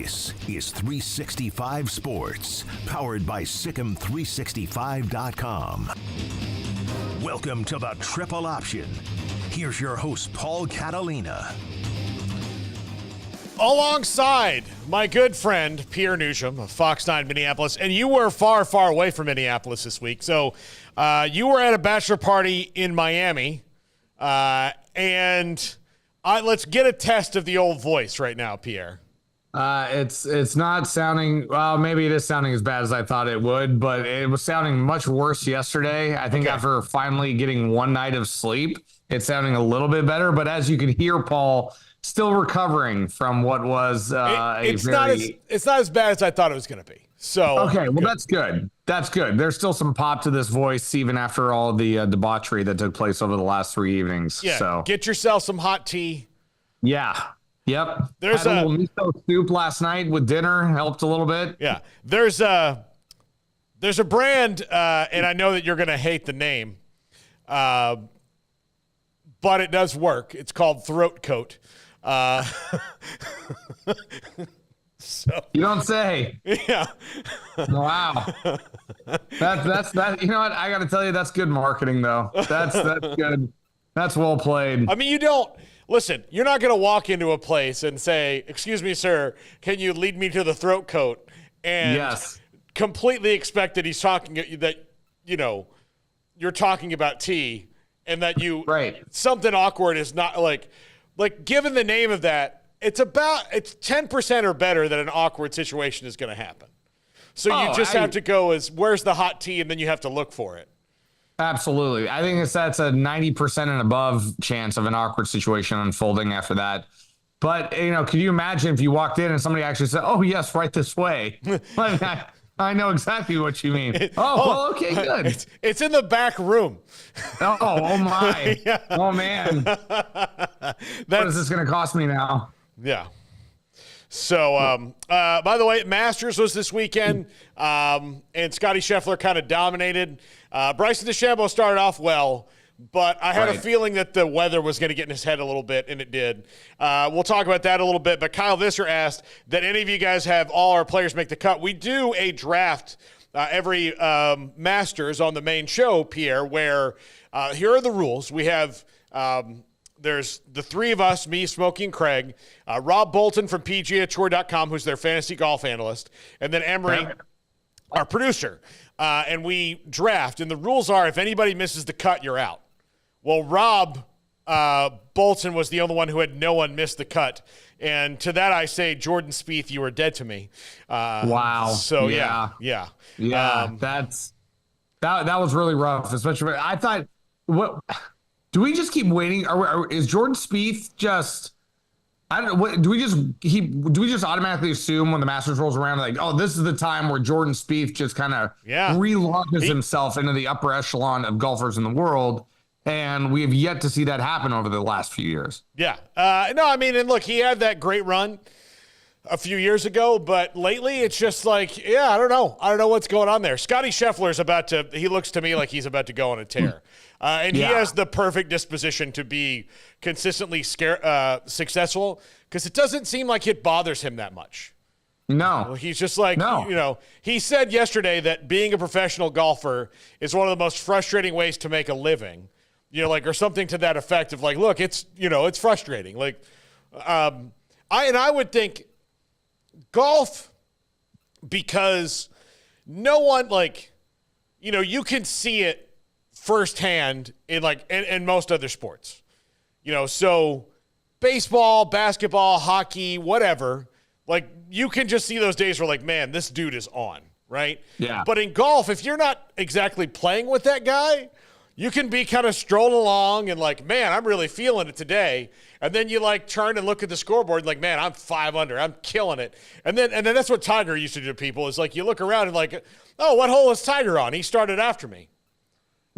This is 365 Sports, powered by Sikkim365.com. Welcome to the Triple Option. Here's your host, Paul Catalina. Alongside my good friend, Pierre Noujaim of Fox 9 Minneapolis. And you were far, far away from Minneapolis this week. So you were at a bachelor party in Miami. Let's get a test of the old voice right now, Pierre. It's not sounding, well, maybe it is sounding as bad as I thought it would, but it was sounding much worse yesterday. I think after finally getting one night of sleep, it's sounding a little bit better. But as you can hear, Paul, still recovering from what was it's not as bad as I thought it was going to be. So okay, well, that's good. That's good. There's still some pop to this voice, even after all the debauchery that took place over the last 3 evenings. Yeah, so get yourself some hot tea. Yeah. Yep. There's a little miso soup last night with dinner, helped a little bit. Yeah. There's a brand, and I know that you're going to hate the name, but it does work. It's called Throat Coat. So you don't say. Yeah. Wow. That's you know what? I got to tell you, that's good marketing, though. That's good. That's well played. I mean, you don't. Listen, you're not going to walk into a place and say, "Excuse me, sir, can you lead me to the throat coat?" And completely expect that he's talking that, you know, you're talking about tea and that you something awkward is not like given the name of that, it's 10% or better that an awkward situation is going to happen. So you just have to go as where's the hot tea, and then you have to look for it. Absolutely. I think that's a 90% and above chance of an awkward situation unfolding after that. But, you know, could you imagine if you walked in and somebody actually said, "Oh, yes, right this way." I know exactly what you mean. Well, okay, good. It's in the back room. Oh my. Yeah. Oh, man. What is this going to cost me now? Yeah. So, by the way, Masters was this weekend, and Scotty Scheffler kind of dominated. Bryson DeChambeau started off well, but I had a feeling that the weather was going to get in his head a little bit, and it did. We'll talk about that a little bit, but Kyle Visser asked that any of you guys have all our players make the cut. We do a draft every Masters on the main show, Pierre, where here are the rules. We have there's the three of us, me, Smokey, and Craig, Rob Bolton from PGAtour.com, who's their fantasy golf analyst, and then Emery, our producer. And we draft. And the rules are if anybody misses the cut, you're out. Well, Rob Bolton was the only one who had no one miss the cut. And to that I say, Jordan Spieth, you are dead to me. Wow. So, yeah. That was really rough, especially. I thought, do we just keep waiting? Is Jordan Spieth just? I don't know. What, do we just automatically assume when the Masters rolls around, like, oh, this is the time where Jordan Spieth just kind of relaunches himself into the upper echelon of golfers in the world, and we have yet to see that happen over the last few years. Yeah. No, I mean, and look, he had that great run a few years ago, but lately it's just like, I don't know. I don't know what's going on there. Scotty Scheffler's he looks to me like he's about to go on a tear. And he has the perfect disposition to be consistently successful because it doesn't seem like it bothers him that much. No. He's just like, you know, he said yesterday that being a professional golfer is one of the most frustrating ways to make a living, you know, like, or something to that effect of like, look, it's, you know, it's frustrating. Like, I would think golf, because no one, like, you know, you can see it firsthand in most other sports, you know, so baseball, basketball, hockey, whatever, like you can just see those days where like, man, this dude is on, right? Yeah. But in golf, if you're not exactly playing with that guy, you can be kind of strolling along and like, man, I'm really feeling it today. And then you like turn and look at the scoreboard and like, man, I'm 5 under, I'm killing it. And then that's what Tiger used to do to people is like, you look around and like, oh, what hole is Tiger on? He started after me.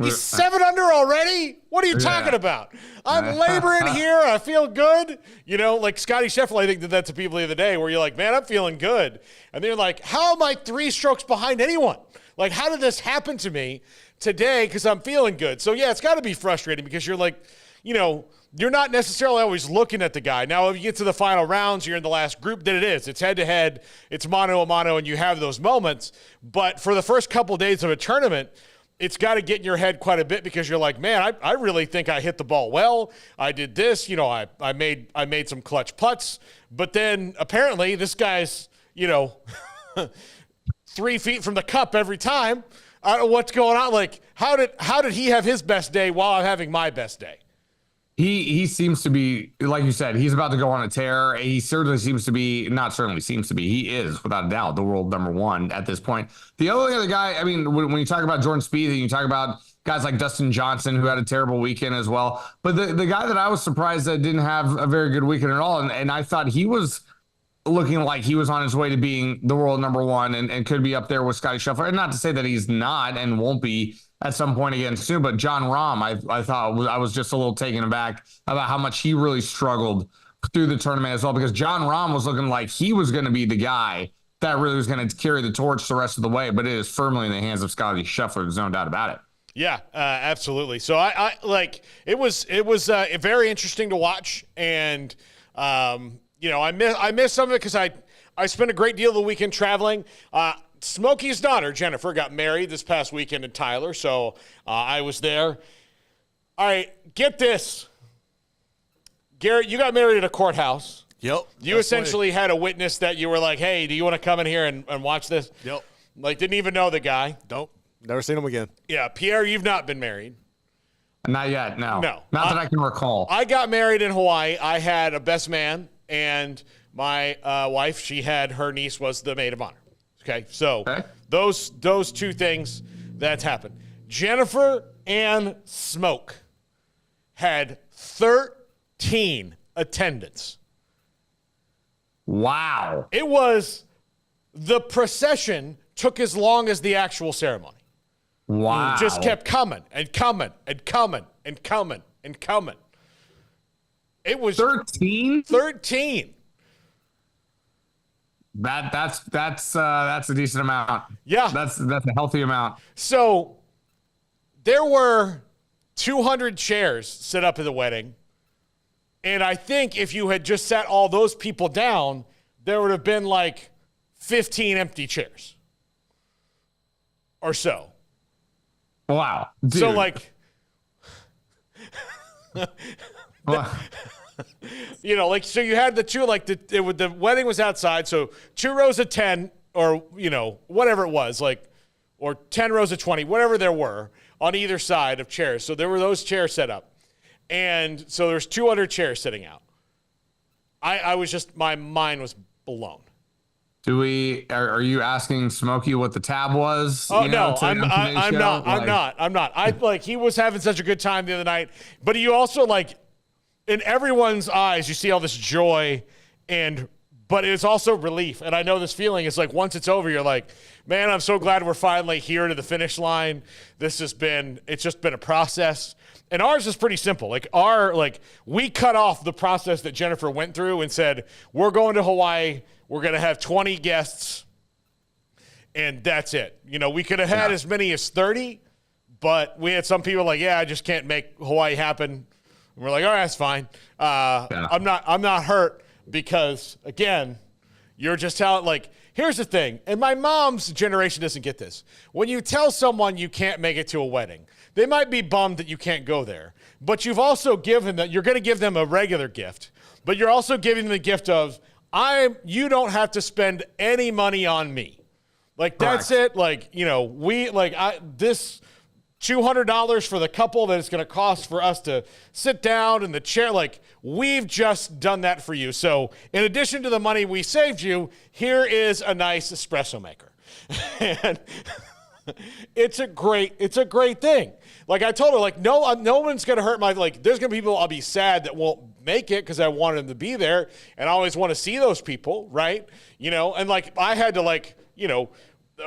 He's 7 under already? What are you talking about? I'm laboring here. I feel good. You know, like Scotty Scheffler, I think did that to people the other day where you're like, man, I'm feeling good. And they're like, how am I 3 strokes behind anyone? Like, how did this happen to me today? Because I'm feeling good. So, yeah, it's got to be frustrating because you're like, you know, you're not necessarily always looking at the guy. Now, if you get to the final rounds, you're in the last group, then it is. It's head-to-head, it's mano-a-mano, and you have those moments. But for the first couple days of a tournament, it's got to get in your head quite a bit because you're like, man, I really think I hit the ball well. I did this. I made some clutch putts. But then apparently this guy's, 3 feet from the cup every time. I don't know what's going on. Like, how did he have his best day while I'm having my best day? He seems to be, like you said, he's about to go on a tear. He certainly seems to be, not certainly seems to be, he is, without a doubt, the world number one at this point. The only other guy, I mean, when you talk about Jordan Spieth and you talk about guys like Dustin Johnson, who had a terrible weekend as well. But the guy that I was surprised that didn't have a very good weekend at all, and I thought he was looking like he was on his way to being the world number one and could be up there with Scottie Scheffler. And not to say that he's not and won't be at some point again soon, but Jon Rahm, I thought I was just a little taken aback about how much he really struggled through the tournament as well, because Jon Rahm was looking like he was going to be the guy that really was going to carry the torch the rest of the way, but it is firmly in the hands of Scottie Scheffler. There's no doubt about it. Yeah, absolutely. So I like it was very interesting to watch, and I missed some of it because I spent a great deal of the weekend traveling. Smokey's daughter, Jennifer, got married this past weekend in Tyler, so I was there. All right, get this. Garrett, you got married at a courthouse. Yep. You essentially had a witness that you were like, hey, do you want to come in here and watch this? Yep. Like, didn't even know the guy. Nope. Never seen him again. Yeah, Pierre, you've not been married. Not yet, no. No. Not that I can recall. I got married in Hawaii. I had a best man, and my wife, she had her niece was the maid of honor. Okay, so those two things, that's happened. Jennifer and Smoke had 13 attendants. Wow. It was, the procession took as long as the actual ceremony. Wow. Just kept coming and coming and coming and coming and coming. It was 13? 13. That's a decent amount. Yeah. That's a healthy amount. So there were 200 chairs set up at the wedding. And I think if you had just sat all those people down, there would have been like 15 empty chairs or so. Wow. Dude. So like, so you had the two, like the wedding was outside. So 2 rows of 10 or, whatever it was, like, or 10 rows of 20, whatever there were on either side of chairs. So there were those chairs set up. And so there's 200 chairs sitting out. I was just, my mind was blown. Are you asking Smokey what the tab was? Oh, no, I'm not. He was having such a good time the other night, but you also in everyone's eyes, you see all this joy but it's also relief. And I know this feeling is once it's over, you're like, man, I'm so glad we're finally here to the finish line. It's just been a process. And ours is pretty simple. We cut off the process that Jennifer went through and said, we're going to Hawaii. We're going to have 20 guests, and that's it. We could have had as many as 30, but we had some people I just can't make Hawaii happen. And we're like, all right, that's fine. I'm not hurt because, again, you're just telling, here's the thing, and my mom's generation doesn't get this. When you tell someone you can't make it to a wedding, they might be bummed that you can't go there, but you've also given that you're going to give them a regular gift, but you're also giving them the gift of, you don't have to spend any money on me. That's it. This $200 for the couple that it's going to cost for us to sit down in the chair. We've just done that for you. So in addition to the money we saved you, here is a nice espresso maker. And it's a great thing. I told her, no one's going to hurt there's going to be people I'll be sad that won't make it because I wanted them to be there. And I always want to see those people, right? And I had to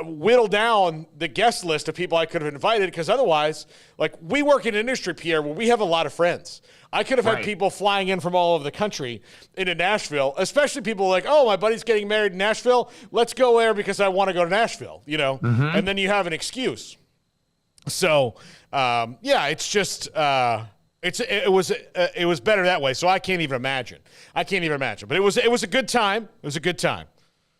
whittle down the guest list of people I could have invited because otherwise, we work in an industry, Pierre, where we have a lot of friends. I could have had people flying in from all over the country into Nashville, especially people oh, my buddy's getting married in Nashville. Let's go there because I want to go to Nashville, And then you have an excuse. So, it's just, It was better that way. So I can't even imagine. But it was a good time. It was a good time.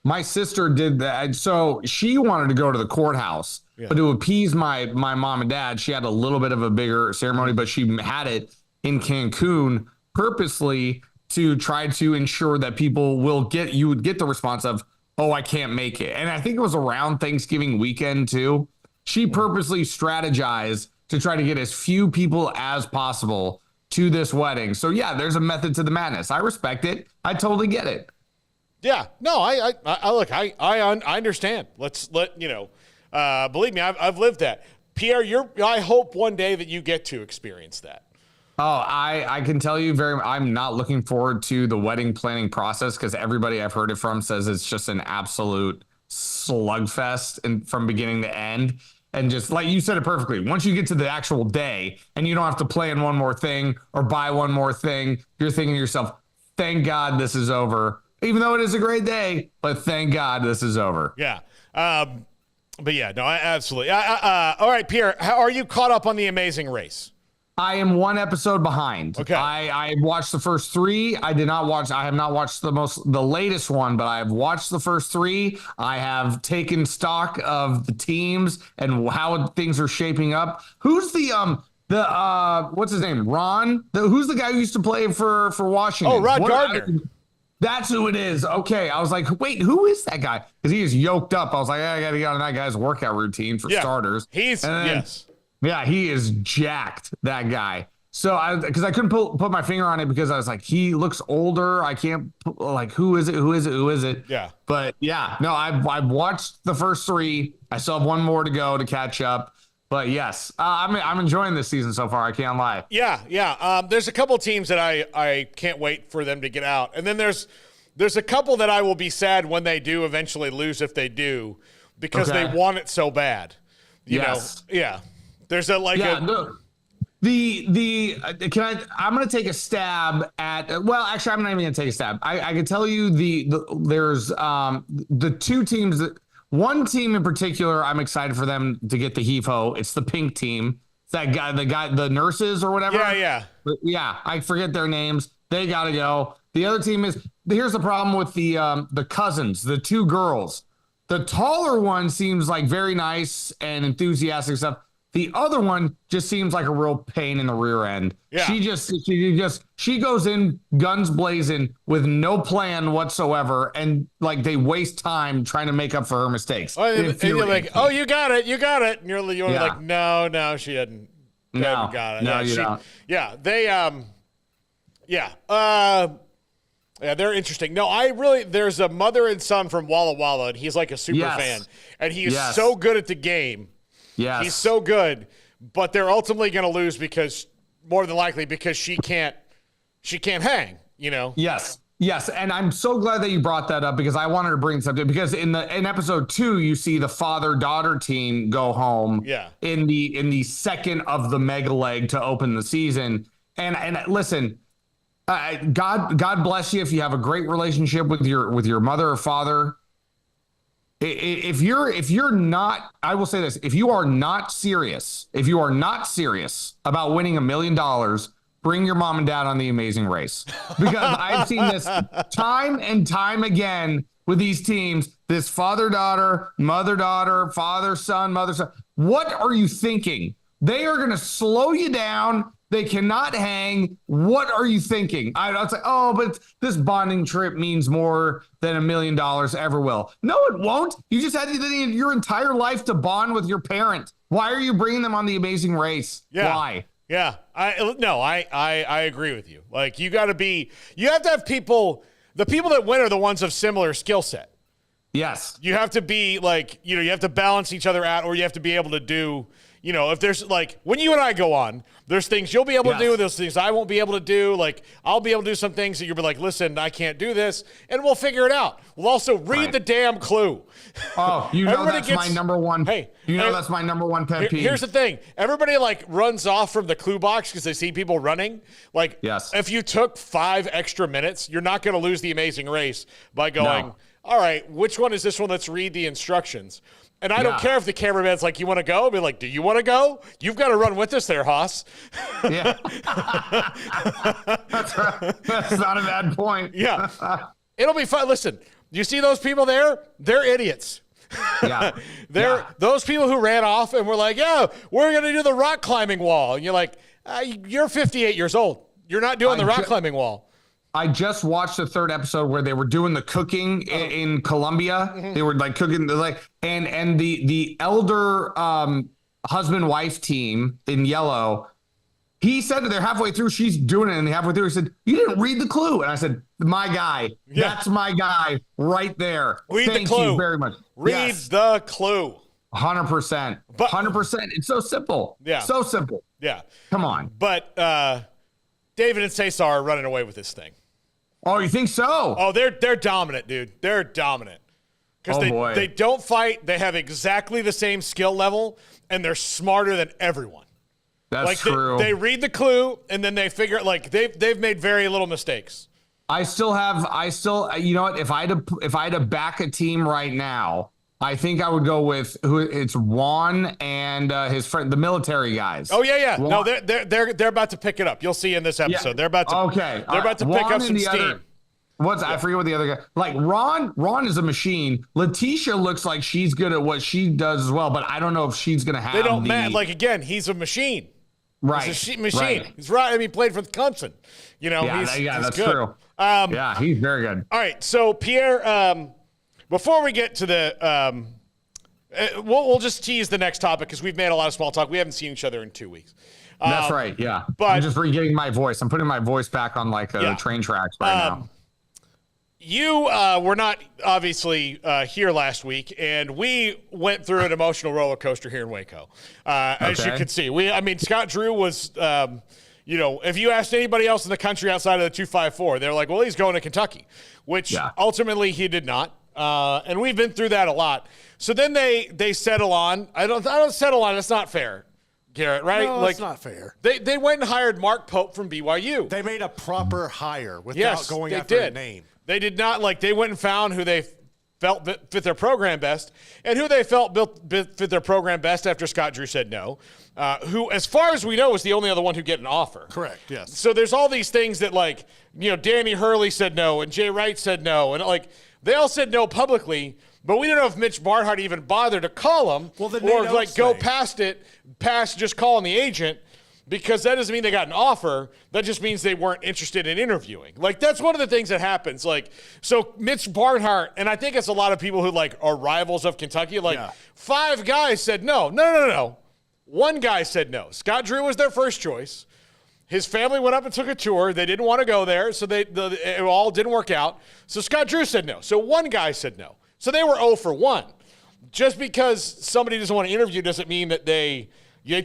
My sister did that. So she wanted to go to the courthouse, but to appease my mom and dad, she had a little bit of a bigger ceremony, but she had it in Cancun purposely to try to ensure that people would get the response of, oh, I can't make it. And I think it was around Thanksgiving weekend too. She purposely strategized to try to get as few people as possible to this wedding. So yeah, there's a method to the madness. I respect it. I totally get it. Yeah, no, I look, I understand. Believe me, I've lived that. Pierre, I hope one day that you get to experience that. Oh, I can tell you I'm not looking forward to the wedding planning process because everybody I've heard it from says it's just an absolute slugfest and from beginning to end. And just like you said it perfectly, once you get to the actual day and you don't have to plan one more thing or buy one more thing, you're thinking to yourself, thank God this is over. Even though it is a great day, but thank God this is over. Yeah. But yeah, no, absolutely. All right, Pierre, how are you caught up on The Amazing Race? I am one episode behind. Okay. I watched the first three. I have not watched the latest one, but I have watched the first three. I have taken stock of the teams and how things are shaping up. Who's what's his name? Ron? Who's the guy who used to play for Washington? Oh, Rod Gardner. That's who it is. Okay. I was like, wait, who is that guy? Because he is yoked up. I was like, I got to get on that guy's workout routine for starters. Yeah, he is jacked, that guy. So because I couldn't put my finger on it because I was like, he looks older. I can't who is it? Yeah. But yeah, no, I've watched the first three. I still have one more to go to catch up. But yes, I'm enjoying this season so far. I can't lie. Yeah. There's a couple teams that I can't wait for them to get out, and then there's a couple that I will be sad when they do eventually lose if they do, because they want it so bad. You know, yeah. There's I'm going to take a stab at. Well, actually, I'm not even going to take a stab. I can tell you there's the two teams that. One team in particular, I'm excited for them to get the heave-ho. It's the pink team. It's that guy, the nurses or whatever. Yeah. Yeah, I forget their names. They got to go. The other team here's the problem with the cousins, the two girls. The taller one seems like very nice and enthusiastic stuff. The other one just seems like a real pain in the rear end. Yeah. She goes in guns blazing with no plan whatsoever, and like they waste time trying to make up for her mistakes. And you're like, oh, you got it, and you're like, no, she hadn't. No, got it. No, you don't. Yeah, they yeah, they're interesting. No, there's a mother and son from Walla Walla, and he's like a super fan, and he is so good at the game. Yes. He's so good, but they're ultimately going to lose more than likely because she can't hang, you know? Yes. And I'm so glad that you brought that up because I wanted to bring something because in episode 2, you see the father-daughter team go home in the second of the mega leg to open the season. And listen, God bless you if you have a great relationship with your mother or father. If you're not, I will say this, if you are not serious about winning $1 million, bring your mom and dad on The Amazing Race, because I've seen this time and time again with these teams, this father-daughter, mother-daughter, father-son, mother-son. What are you thinking? They are going to slow you down. They cannot hang. What are you thinking? I was like, oh, but this bonding trip means more than $1 million ever will. No, it won't. You just had your entire life to bond with your parent. Why are you bringing them on The Amazing Race? Yeah. Why? Yeah. I agree with you. Like you have to have people, the people that win are the ones of similar skill set. Yes. You have to be like, you have to balance each other out, or you have to be able to do, if there's like when you and I go on, there's things you'll be able to do, there's things I won't be able to do. Like I'll be able to do some things that you'll be like, listen, I can't do this, and we'll figure it out. We'll also read the damn clue. Oh, that's my number one. Hey, that's my number one pet peeve. Here's the thing: everybody like runs off from the clue box because they see people running. Like, if you took 5 extra minutes, you're not going to lose The Amazing Race by going. No. all right, which one is this one? Let's read the instructions. And I don't care if the cameraman's like, you want to go? I'll be like, do you want to go? You've got to run with us there, Haas. Yeah. That's right. That's not a bad point. Yeah. It'll be fun. Listen, you see those people there? They're idiots. Yeah. Those people who ran off and were like, yeah, we're going to do the rock climbing wall. And you're like, you're 58 years old. You're not doing the rock climbing wall. I just watched the third episode where they were doing the cooking in Colombia. Mm-hmm. They were like cooking, and the elder husband-wife team in yellow. He said that they're halfway through. She's doing it, and halfway through, he said, "You didn't read the clue." And I said, "My guy, that's my guy right there." Read Thank the clue. you very much. Read the clue. 100%. 100%. It's so simple. Yeah. So simple. Yeah. Come on. But David and Cesar are running away with this thing. Oh, you think so? Oh, they're dominant, dude. They're dominant. Because they don't fight. They have exactly the same skill level, and they're smarter than everyone. That's true. They read the clue, and then they figure they've made very little mistakes. I still, you know what? If I had to back a team right now, I think I would go with it's Juan and his friend, the military guys. Oh yeah. Juan. No, they're about to pick it up. You'll see in this episode. Yeah. They're about to They're about to pick up some steam. I forget what the other guy. Like Ron is a machine. Letitia looks like she's good at what she does as well, but I don't know if she's gonna have. They don't match. Like again, he's a machine. Right. He's a machine. Right. He's right. I mean, he played for Clemson. You know. Yeah, that's good. true. Yeah, he's very good. All right, so Pierre. Before we get to the, we'll just tease the next topic because we've made a lot of small talk. We haven't seen each other in 2 weeks. That's right. Yeah, but I'm just re-getting my voice. I'm putting my voice back on the train tracks right now. You were not obviously here last week, and we went through an emotional roller coaster here in Waco. As you can see, Scott Drew was, if you asked anybody else in the country outside of the 254, they're like, well, he's going to Kentucky, which ultimately he did not. And we've been through that a lot. So then they settle on. I don't settle on. It's not fair, Garrett. Right? No, it's not fair. They went and hired Mark Pope from BYU. They made a proper hire without going after a name. They did not they went and found who they felt fit their program best, and who they felt fit their program best after Scott Drew said no. Who, as far as we know, was the only other one who get an offer. Correct. Yes. So there's all these things that Danny Hurley said no, and Jay Wright said no, and they all said no publicly, but we don't know if Mitch Barnhart even bothered to call them or go past just calling the agent, because that doesn't mean they got an offer. That just means they weren't interested in interviewing. That's one of the things that happens. So Mitch Barnhart, and I think it's a lot of people who are rivals of Kentucky. 5 guys said no. No. 1 guy said no. Scott Drew was their first choice. His family went up and took a tour. They didn't want to go there, so it all didn't work out. So Scott Drew said no. So 1 guy said no. So they were 0 for 1. Just because somebody doesn't want to interview doesn't mean that they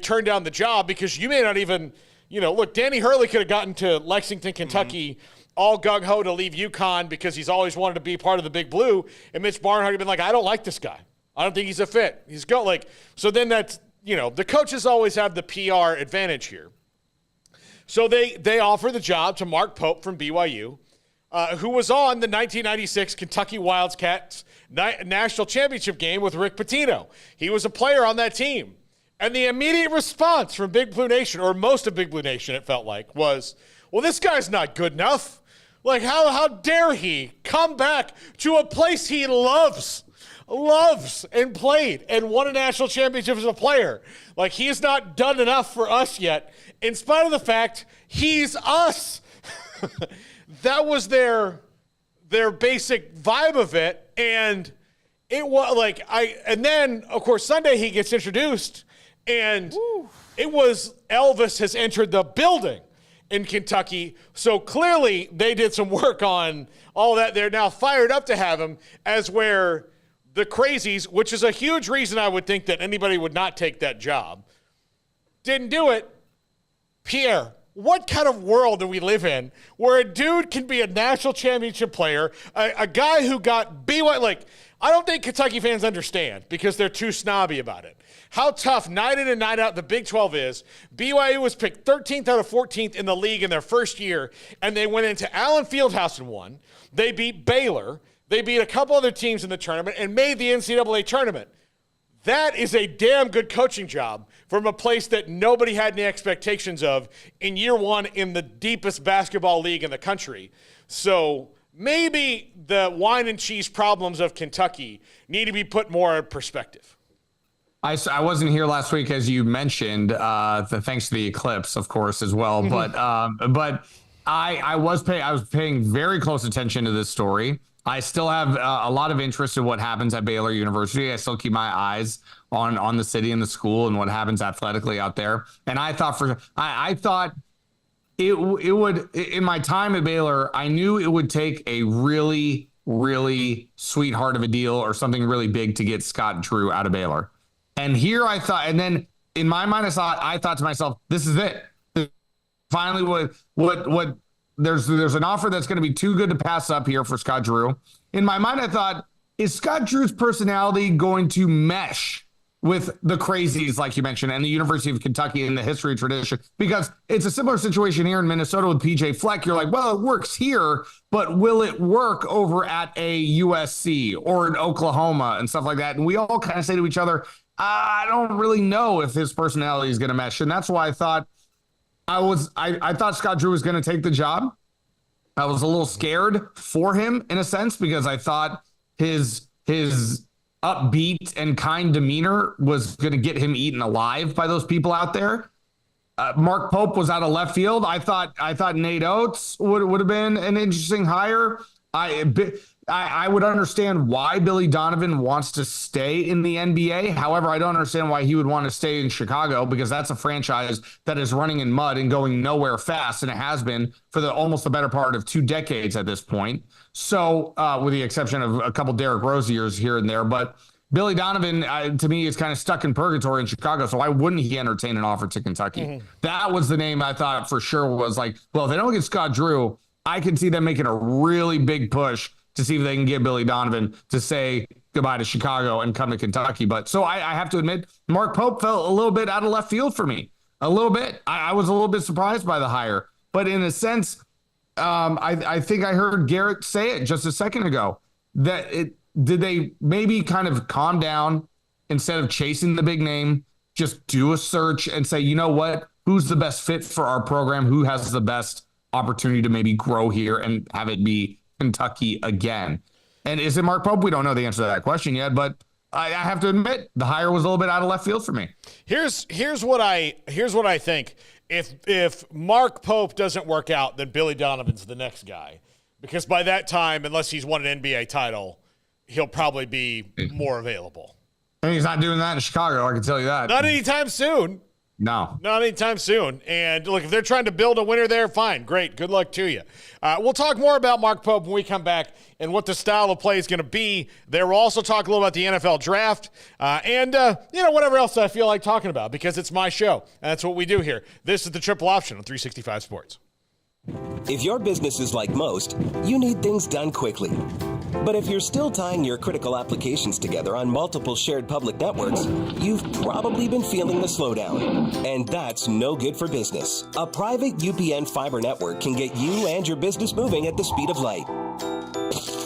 turned down the job, because you may not even, look, Danny Hurley could have gotten to Lexington, Kentucky, all gung-ho to leave UConn because he's always wanted to be part of the Big Blue, and Mitch Barnhart had been like, I don't like this guy. I don't think he's a fit. So then that's, the coaches always have the PR advantage here. So they offer the job to Mark Pope from BYU, who was on the 1996 Kentucky Wildcats national championship game with Rick Pitino. He was a player on that team. And the immediate response from Big Blue Nation, or most of Big Blue Nation, it felt like, was, well, this guy's not good enough. How dare he come back to a place he loves and played and won a national championship as a player. He's not done enough for us yet, in spite of the fact he's us. That was their basic vibe of it. And it was and then, of course, Sunday he gets introduced, and it was Elvis has entered the building in Kentucky. So clearly they did some work on all that. They're now fired up to have him, as where the crazies, which is a huge reason I would think that anybody would not take that job, didn't do it. Pierre, what kind of world do we live in where a dude can be a national championship player, a guy who got BYU, I don't think Kentucky fans understand, because they're too snobby about it, how tough night in and night out the Big 12 is. BYU was picked 13th out of 14th in the league in their first year, and they went into Allen Fieldhouse and won. They beat Baylor. They beat a couple other teams in the tournament and made the NCAA tournament. That is a damn good coaching job from a place that nobody had any expectations of in year one in the deepest basketball league in the country. So maybe the wine and cheese problems of Kentucky need to be put more in perspective. I wasn't here last week, as you mentioned, thanks to the eclipse, of course, as well. Mm-hmm. But I was paying very close attention to this story. I still have a lot of interest in what happens at Baylor University. I still keep my eyes on the city and the school and what happens athletically out there. And I thought it would, in my time at Baylor, I knew it would take a really, really sweetheart of a deal or something really big to get Scott Drew out of Baylor. And here I thought, and then in my mind, I thought to myself, this is it. Finally, what there's an offer that's going to be too good to pass up here for Scott Drew. In my mind, I thought, is Scott Drew's personality going to mesh with the crazies, like you mentioned, and the University of Kentucky and the history tradition? Because it's a similar situation here in Minnesota with PJ Fleck. You're like, well, it works here, but will it work over at a USC or in Oklahoma and stuff like that? And we all kind of say to each other, I don't really know if his personality is going to mesh. And that's why I thought I thought Scott Drew was going to take the job. I was a little scared for him in a sense, because I thought his upbeat and kind demeanor was going to get him eaten alive by those people out there. Mark Pope was out of left field. I thought Nate Oates would have been an interesting hire. I would understand why Billy Donovan wants to stay in the NBA. However, I don't understand why he would want to stay in Chicago, because that's a franchise that is running in mud and going nowhere fast, and it has been for almost the better part of 2 decades at this point. So, with the exception of a couple Derrick Rose years here and there, but Billy Donovan, to me, is kind of stuck in purgatory in Chicago. So why wouldn't he entertain an offer to Kentucky? Mm-hmm. That was the name I thought for sure was like, well, if they don't get Scott Drew, I can see them making a really big push to see if they can get Billy Donovan to say goodbye to Chicago and come to Kentucky. But so I have to admit, Mark Pope felt a little bit out of left field for me. A little bit. I was a little bit surprised by the hire. But in a sense, I think I heard Garrett say it just a second ago, that did they maybe kind of calm down instead of chasing the big name, just do a search and say, you know what, who's the best fit for our program? Who has the best opportunity to maybe grow here and have it be Kentucky again? And is it Mark Pope? We don't know the answer to that question yet, but I have to admit the hire was a little bit out of left field for me. Here's what I think. If Mark Pope doesn't work out, then Billy Donovan's the next guy, because by that time, unless he's won an NBA title, he'll probably be more available. And he's not doing that in Chicago, I can tell you that. Not anytime soon. No. Not anytime soon. And look, if they're trying to build a winner there, fine. Great. Good luck to you. We'll talk more about Mark Pope when we come back and what the style of play is going to be there. We'll also talk a little about the NFL draft and whatever else I feel like talking about, because it's my show. And that's what we do here. This is the Triple Option on 365 Sports. If your business is like most, you need things done quickly. But if you're still tying your critical applications together on multiple shared public networks, you've probably been feeling the slowdown. And that's no good for business. A private UPN fiber network can get you and your business moving at the speed of light.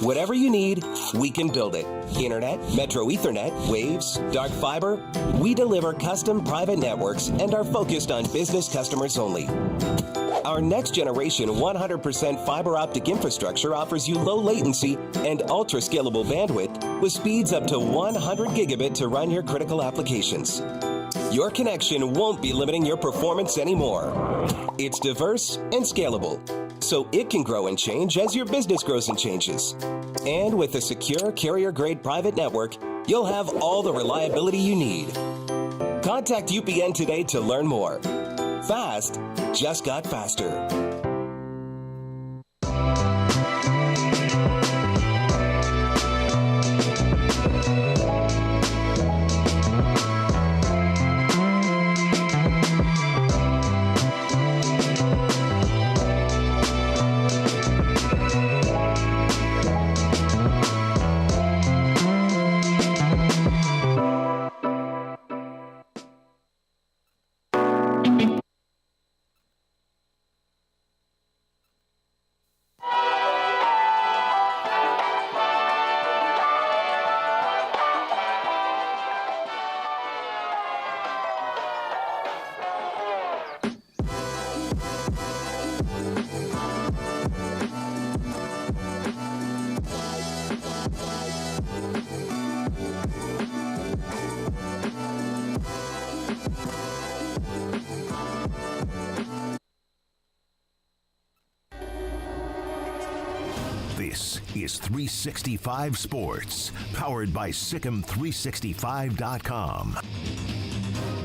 Whatever you need, we can build it. Internet, Metro Ethernet, Waves, dark fiber. We deliver custom private networks and are focused on business customers only. Our next generation 100% fiber optic infrastructure offers you low latency and ultra scalable bandwidth with speeds up to 100 gigabit to run your critical applications. Your connection won't be limiting your performance anymore. It's diverse and scalable, so it can grow and change as your business grows and changes. And with a secure carrier-grade private network, you'll have all the reliability you need. Contact UPN today to learn more. Fast just got faster. This is 365 Sports, powered by Sikkim365.com.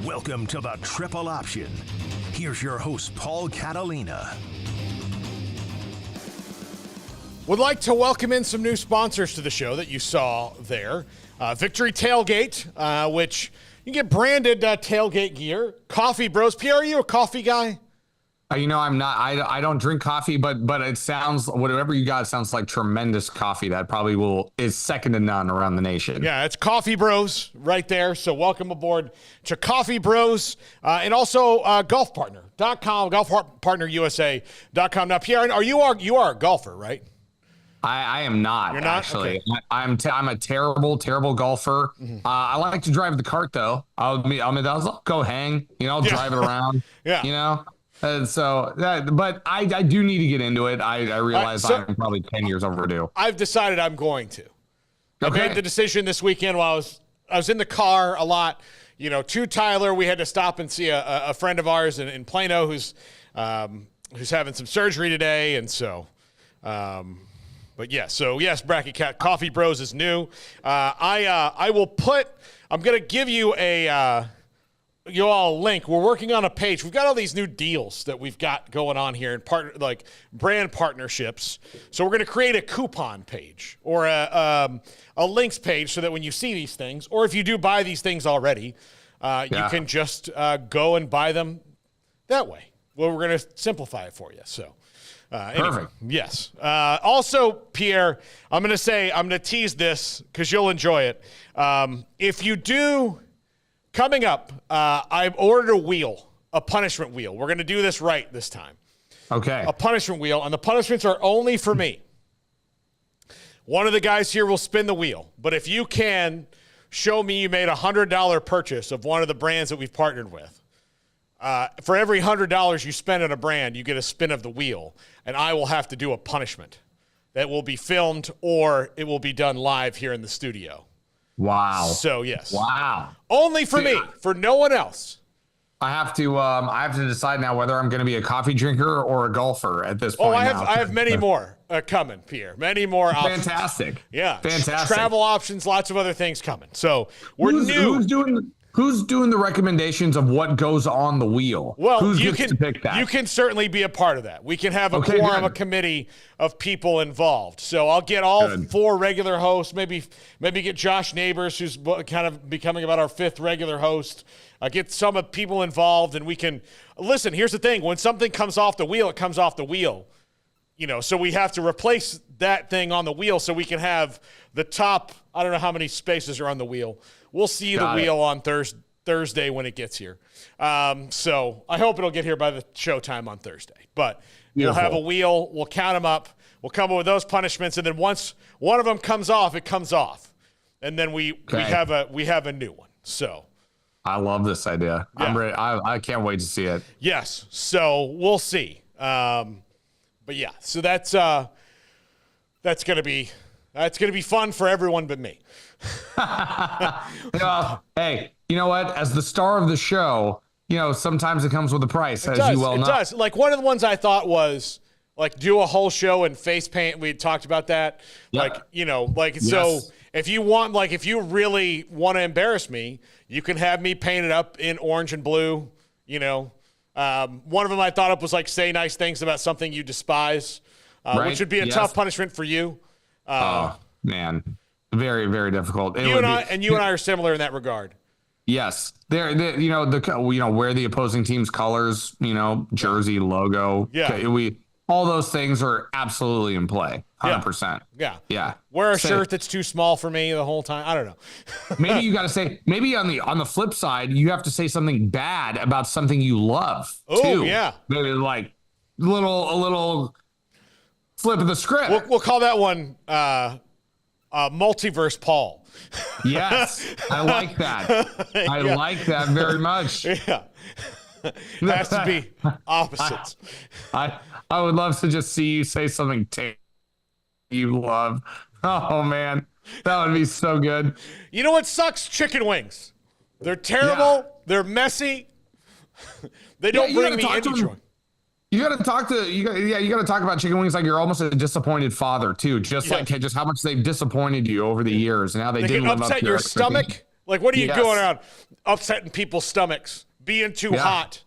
Welcome to the Triple Option. Here's your host, Paul Catalina. Would like to welcome in some new sponsors to the show that you saw there. Victory Tailgate, which you can get branded tailgate gear. Coffee Bros. Pierre, are you a coffee guy? I'm not. I don't drink coffee, but it sounds, whatever you got sounds like tremendous coffee that probably is second to none around the nation. Yeah, it's Coffee Bros right there. So welcome aboard to Coffee Bros, and also golfpartner.com, golfpartnerusa.com. Now, Pierre, you are a golfer, right? I am not. You're not? Actually. Okay. I'm a terrible golfer. Mm-hmm. I like to drive the cart though. I'll go hang. Drive it around. Yeah. And so, but I do need to get into it. I realize I'm probably 10 years overdue. I've decided I'm going to. I made the decision this weekend while I was in the car a lot. To Tyler, we had to stop and see a friend of ours in Plano who's having some surgery today, and so. But yes, Bracket Cat Coffee Bros is new. I'm going to give you a link. We're working on a page. We've got all these new deals that we've got going on here and brand partnerships. So we're going to create a coupon page or a links page so that when you see these things, or if you do buy these things already, you can just go and buy them that way. Well, we're going to simplify it for you. So. Anyway, perfect. Yes. Also, Pierre, I'm going to tease this because you'll enjoy it. If you do, coming up, I've ordered a punishment wheel. We're going to do this right this time. Okay. A punishment wheel, and the punishments are only for me. One of the guys here will spin the wheel, but if you can show me you made a $100 purchase of one of the brands that we've partnered with, for every $100 you spend on a brand, you get a spin of the wheel, and I will have to do a punishment that will be filmed or it will be done live here in the studio. Wow. So, yes. Wow. Only for me, for no one else. I have to decide now whether I'm going to be a coffee drinker or a golfer at this point. I have many more coming, Pierre. Many more options. Fantastic. Yeah. Fantastic. Travel options, lots of other things coming. So, we're new. Who's doing the recommendations of what goes on the wheel? Well, Who gets to pick that? You can certainly be a part of that. We can have a quorum, a committee of people involved. So I'll get all four regular hosts, maybe get Josh Neighbors, who's kind of becoming about our fifth regular host. Get some of people involved, and we can listen. Here's the thing: when something comes off the wheel, it comes off the wheel. So we have to replace that thing on the wheel so we can have the top. I don't know how many spaces are on the wheel. We'll see the wheel on Thursday when it gets here. So I hope it'll get here by the showtime on Thursday. But We'll have a wheel. We'll count them up. We'll come up with those punishments, and then once one of them comes off, it comes off, and then we have a new one. So I love this idea. Yeah. I'm ready. I can't wait to see it. Yes. So we'll see. But yeah. So that's gonna be fun for everyone but me. Hey, you know what? As the star of the show, sometimes it comes with a price, you well know. It does. Like one of the ones I thought was like do a whole show in face paint. We had talked about that. Yep. Yes. So if you really want to embarrass me, you can have me painted up in orange and blue. One of them I thought up was like say nice things about something you despise, which would be a tough punishment for you. Oh man. Very, very difficult. You and I are similar in that regard. Yes, wear the opposing team's colors, jersey, logo. Yeah, all those things are absolutely in play, 100%. Yeah. Wear a shirt that's too small for me the whole time. I don't know. Maybe you got to say. Maybe on the flip side, you have to say something bad about something you love. Oh yeah, maybe like a little flip of the script. We'll call that one. Multiverse Paul. Yes, I like that. I like that very much. Yeah. Has to be opposites. I would love to just see you say something you love. Oh, man. That would be so good. You know what sucks? Chicken wings. They're terrible. Yeah. They're messy. They don't bring me any joy. You got to talk about chicken wings like you're almost a disappointed father too. Just how much they've disappointed you over the years and how they didn't live up to your stomach. Like, what are you going around upsetting people's stomachs, being too hot,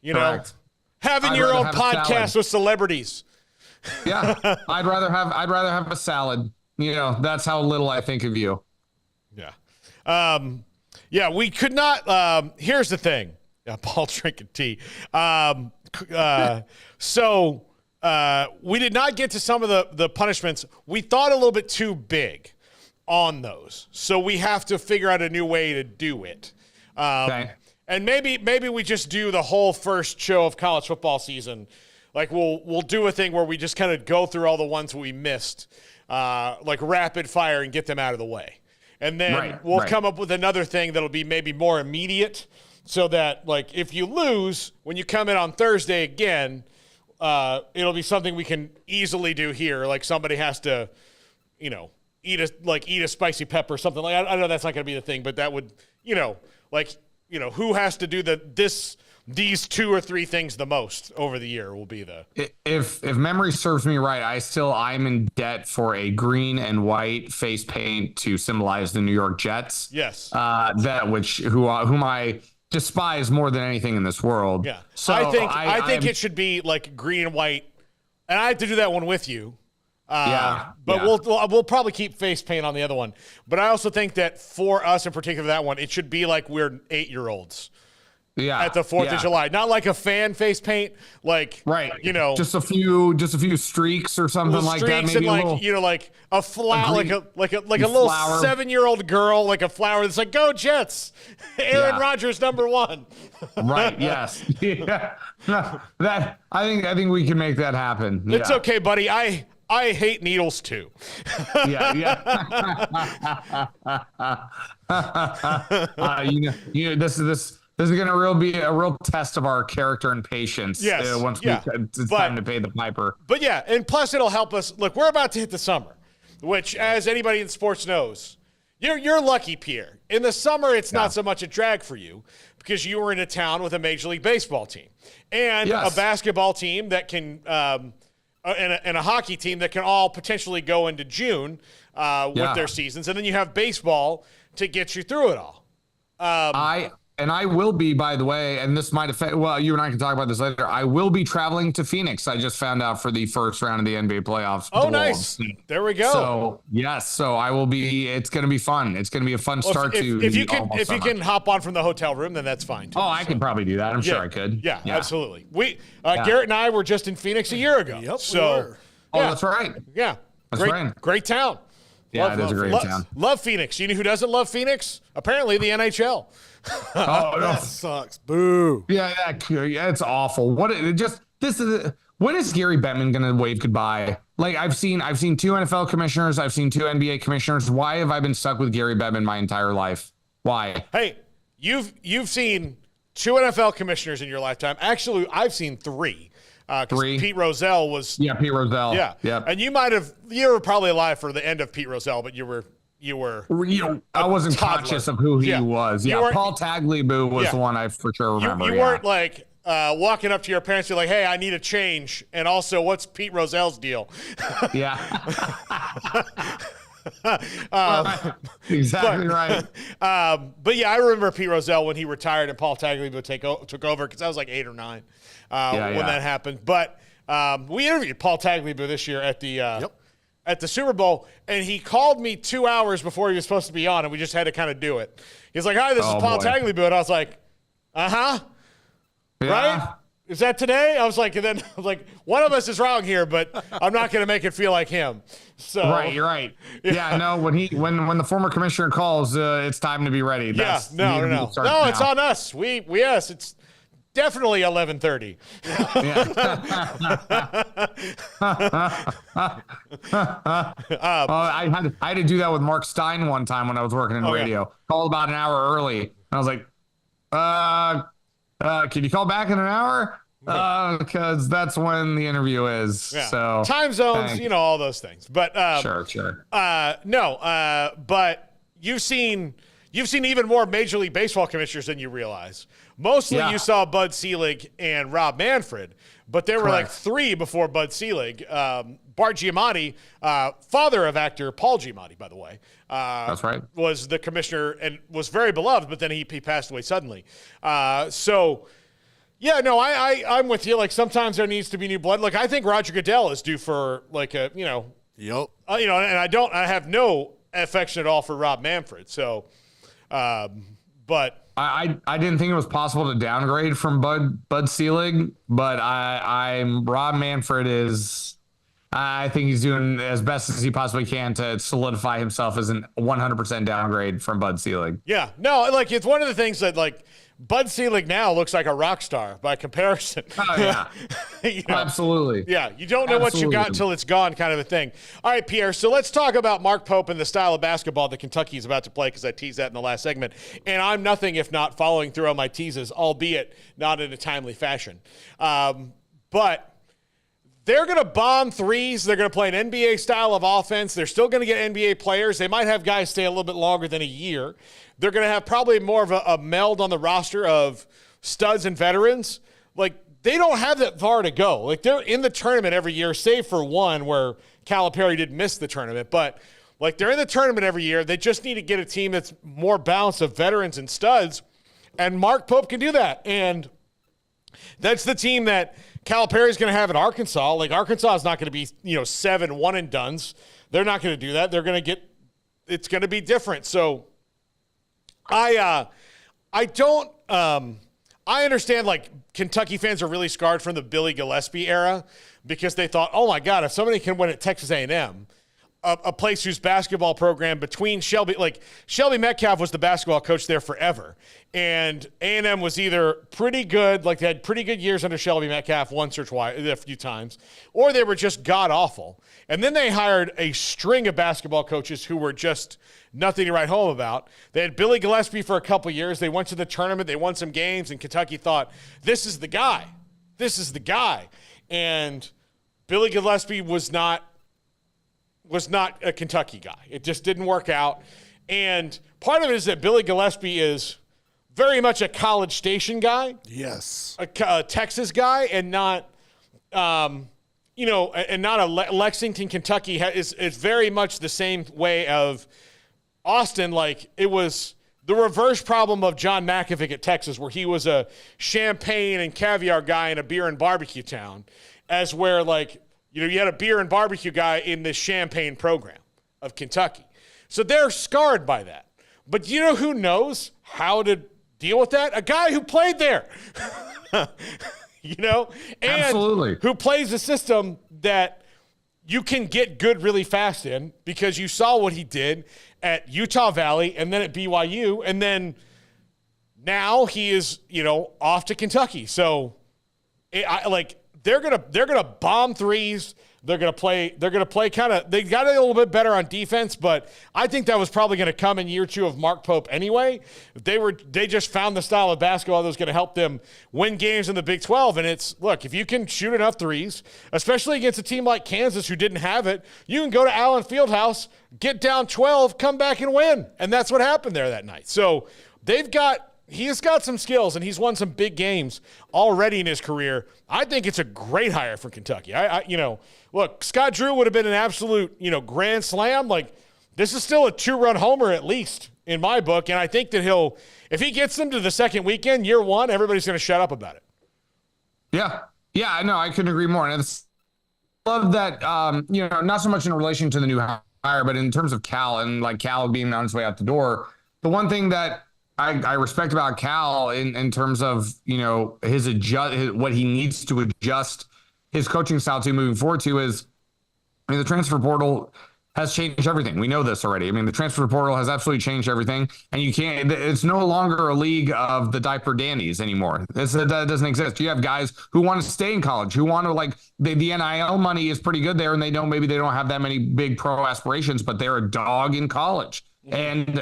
Correct. having your own podcast with celebrities. Yeah, I'd rather have a salad. That's how little I think of you. Yeah. We could not. Here's the thing. Yeah, Paul drinking tea. So we did not get to some of the punishments. We thought a little bit too big on those. So we have to figure out a new way to do it. Okay. And maybe we just do the whole first show of college football season. Like we'll do a thing where we just kind of go through all the ones we missed, like rapid fire, and get them out of the way. And then we'll come up with another thing that'll be maybe more immediate, so that, like, if you lose, when you come in on Thursday again, it'll be something we can easily do here. Like somebody has to, eat a spicy pepper or something. Like, I know that's not going to be the thing, but that would, who has to do these 2 or 3 things the most over the year will be the. If memory serves me right, I'm in debt for a green and white face paint to symbolize the New York Jets. Yes. Whom I despise more than anything in this world. Yeah. So I think it should be like green and white, and I have to do that one with you. We'll probably keep face paint on the other one. But I also think that for us in particular, that one, it should be like we're 8-year-olds. Yeah. At the 4th of July, not like a fan face paint, like just a few streaks or something like that. Maybe and like a flower, like a little 7-year-old girl, like a flower that's like, "Go Jets, Aaron Rodgers #1." Right. Yes. Yeah. That I think we can make that happen. Yeah. It's okay, buddy. I hate needles too. Yeah. This is going to be a real test of our character and patience. Yes. It's time to pay the piper. But yeah, and plus it'll help us. Look, we're about to hit the summer, which, as anybody in sports knows, you're lucky, Pierre. In the summer, it's not so much a drag for you because you were in a town with a Major League Baseball team and a basketball team that can, and a hockey team that can all potentially go into June with their seasons, and then you have baseball to get you through it all. I will be, by the way, and this might affect, well, you and I can talk about this later. I will be traveling to Phoenix. I just found out for the first round of the NBA playoffs. Oh, nice. There we go. So, yes. So I will be, it's going to be fun. It's going to be a fun start to if you can hop on from the hotel room, then that's fine too. Oh, I can probably do that. I'm sure I could. Yeah, absolutely. Garrett and I were just in Phoenix a year ago. Yep, so, we were. Oh, that's right. Yeah. That's right. Great town. Yeah, it is a great town. Love Phoenix. You know who doesn't love Phoenix? Apparently the NHL. Oh, that sucks. Boo. Yeah, it's awful. When is Gary Bettman going to wave goodbye? Like, I've seen 2 NFL commissioners. I've seen 2 NBA commissioners. Why have I been stuck with Gary Bettman my entire life? Why? Hey, you've seen 2 NFL commissioners in your lifetime. Actually, I've seen 3. 3. Pete Rozelle was. Yeah, Pete Rozelle. Yeah. Yep. And you were probably alive for the end of Pete Rozelle, but you were. I wasn't conscious of who he was. Yeah, Paul Tagliabue was the one I for sure remember. You weren't like walking up to your parents and like, "Hey, I need a change," and also, what's Pete Rozelle's deal? Yeah. Exactly right. But yeah, I remember Pete Rozelle when he retired and Paul Tagliabue took over because I was like 8 or 9 when that happened. But we interviewed Paul Tagliabue this year at the Super Bowl, and he called me 2 hours before he was supposed to be on, and we just had to kind of do it. He's like, "Hi, this is Paul Tagliabue," and I was like, "Uh-huh, right? Is that today?" I was like, one of us is wrong here, but I'm not going to make it feel like him. So right, you're right. Yeah, no. When the former commissioner calls, it's time to be ready. No, it's on us. Yes, it's definitely 11:30. I had to do that with Mark Stein one time when I was working in radio. Yeah. Called about an hour early, and I was like, can you call back in an hour? Because that's when the interview is. Yeah. So time zones, all those things. But sure. but you've seen you've seen even more Major League Baseball commissioners than you realize. Mostly you saw Bud Selig and Rob Manfred, but there were like 3 before Bud Selig. Bart Giamatti, father of actor Paul Giamatti, by the way. That's right. Was the commissioner and was very beloved, but then he passed away suddenly. Yeah, no, I'm with you. Like, sometimes there needs to be new blood. Like, I think Roger Goodell is due for, like, a, Yep. and I have no affection at all for Rob Manfred. So, but I didn't think it was possible to downgrade from Bud Selig, but Rob Manfred is, I think he's doing as best as he possibly can to solidify himself as an 100% downgrade from Bud Selig. Yeah, no, like, it's one of the things that, like, Bud Selig now looks like a rock star by comparison. Oh, yeah. Absolutely. Yeah, you don't know what you got until it's gone, kind of a thing. All right, Pierre, so let's talk about Mark Pope and the style of basketball that Kentucky is about to play, because I teased that in the last segment. And I'm nothing if not following through on my teases, albeit not in a timely fashion. But they're going to bomb threes. They're going to play an NBA style of offense. They're still going to get NBA players. They might have guys stay a little bit longer than a year. They're going to have probably more of a meld on the roster of studs and veterans. Like, they don't have that far to go. Like, they're in the tournament every year, save for one where Calipari did miss the tournament. But, like, they're in the tournament every year. They just need to get a team that's more balanced of veterans and studs. And Mark Pope can do that. And that's the team that Calipari is going to have at Arkansas. Like, Arkansas is not going to be, 7 one-and-dones. They're not going to do that. They're going to get – it's going to be different. So – I understand, like, Kentucky fans are really scarred from the Billy Gillispie era because they thought, oh my God, if somebody can win at Texas A&M, a place whose basketball program between Shelby Metcalf was the basketball coach there forever. And A&M was either pretty good, like they had pretty good years under Shelby Metcalf once or twice, a few times, or they were just god awful. And then they hired a string of basketball coaches who were just nothing to write home about. They had Billy Gillispie for a couple years. They went to the tournament. They won some games, and Kentucky thought, this is the guy. This is the guy. And Billy Gillispie was not a Kentucky guy. It just didn't work out. And part of it is that Billy Gillispie is very much a College Station guy. Yes. A Texas guy, and not and not a Lexington, Kentucky. Is very much the same way of Austin. Like, it was the reverse problem of John Malkovich at Texas, where he was a champagne and caviar guy in a beer and barbecue town, as where, like, you had a beer and barbecue guy in this champagne program of Kentucky. So they're scarred by that. But you know who knows how to deal with that? A guy who played there. And absolutely, who plays a system that you can get good really fast in, because you saw what he did at Utah Valley and then at BYU, and then now he is, off to Kentucky. So they're gonna bomb threes. They're gonna play kind of. They got a little bit better on defense, but I think that was probably going to come in year 2 of Mark Pope anyway. They just found the style of basketball that was going to help them win games in the Big 12. And it's, look, if you can shoot enough threes, especially against a team like Kansas who didn't have it, you can go to Allen Fieldhouse, get down 12, come back and win. And that's what happened there that night. So he's got some skills, and he's won some big games already in his career. I think it's a great hire for Kentucky. Look, Scott Drew would have been an absolute, grand slam. Like, this is still a 2-run homer at least in my book, and I think that if he gets them to the second weekend, year 1, everybody's going to shut up about it. Yeah. Yeah, no, I couldn't agree more. And I love that, not so much in relation to the new hire, but in terms of Cal and, like, Cal being on his way out the door. The one thing that I respect about Cal in terms of, what he needs to adjust his coaching style to moving forward to is, the transfer portal has changed everything. We know this already. The transfer portal has absolutely changed everything, and it's no longer a league of the diaper dandies anymore. That doesn't exist. You have guys who want to stay in college, who want to, the NIL money is pretty good there, and maybe they don't have that many big pro aspirations, but they're a dog in college. And,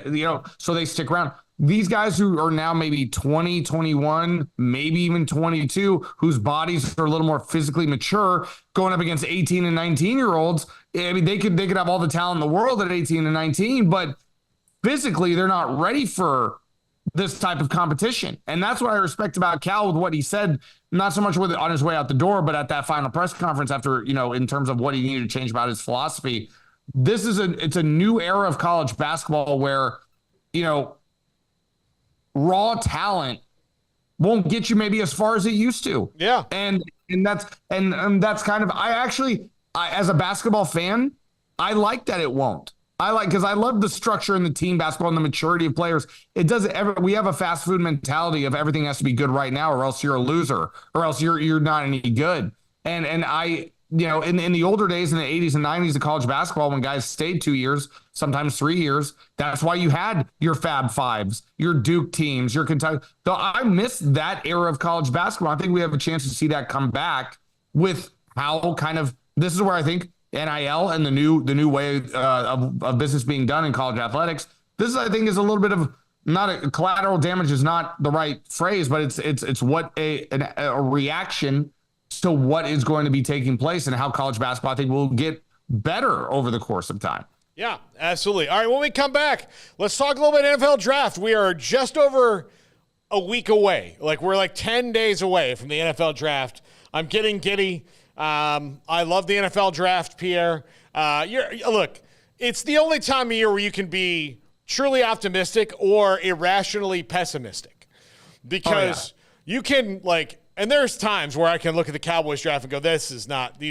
so they stick around. These guys who are now maybe 20, 21, maybe even 22, whose bodies are a little more physically mature, going up against 18 and 19-year-olds, they could have all the talent in the world at 18 and 19, but physically they're not ready for this type of competition. And that's what I respect about Cal with what he said, not so much with it on his way out the door, but at that final press conference after, in terms of what he needed to change about his philosophy. It's a new era of college basketball where, raw talent won't get you maybe as far as it used to. Yeah. And that's kind of, I as a basketball fan, I like that it won't. Because I love the structure in the team basketball and the maturity of players. It doesn't ever, we have a fast food mentality of everything has to be good right now, or else you're a loser, or else you're not any good. And I, in the older days, in the 80s and 90s of college basketball, when guys stayed 2 years, sometimes 3 years, that's why you had your Fab Fives, your Duke teams, your Kentucky. So I miss that era of college basketball. I think we have a chance to see that come back with how this is where I think NIL and the new way of business being done in college athletics. This, I think, is a little bit of collateral damage is not the right phrase, but it's what a reaction to what is going to be taking place and how college basketball, I think, will get better over the course of time. Yeah, absolutely. All right, when we come back, let's talk a little bit NFL draft. We are just over a week away. We're like 10 days away from the NFL draft. I'm getting giddy. I love the NFL draft, Pierre. Look, it's the only time of year where you can be truly optimistic or irrationally pessimistic, because you can and there's times where I can look at the Cowboys draft and go, these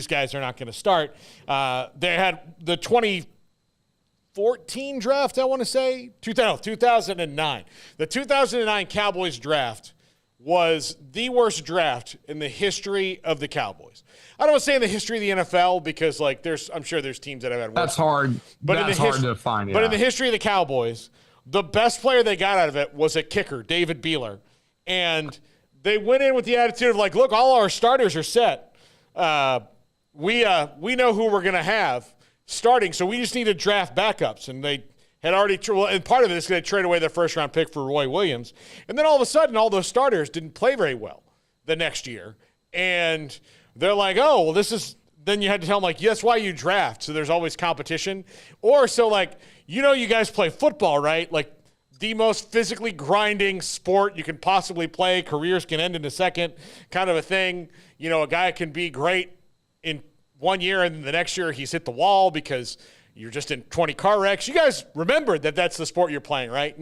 guys are not going to start. They had the 2014 draft, I want to say, 2009. The 2009 Cowboys draft was the worst draft in the history of the Cowboys. I don't want to say in the history of the NFL, because I'm sure there's teams that have had worse. That's hard. That's hard to find. Yeah. But in the history of the Cowboys, the best player they got out of it was a kicker, David Beeler. And they went in with the attitude of look, all our starters are set. We know who we're going to have starting, so we just need to draft backups. And they had already, and part of it is going to trade away their first-round pick for Roy Williams. And then all of a sudden, all those starters didn't play very well the next year. And they're like, oh, well, then you had to tell them, that's why you draft, so there's always competition. Or you guys play football, right? The most physically grinding sport you can possibly play. Careers can end in a second, kind of a thing. A guy can be great in 1 year, and the next year he's hit the wall because you're just in 20 car wrecks. You guys remember that that's the sport you're playing, right?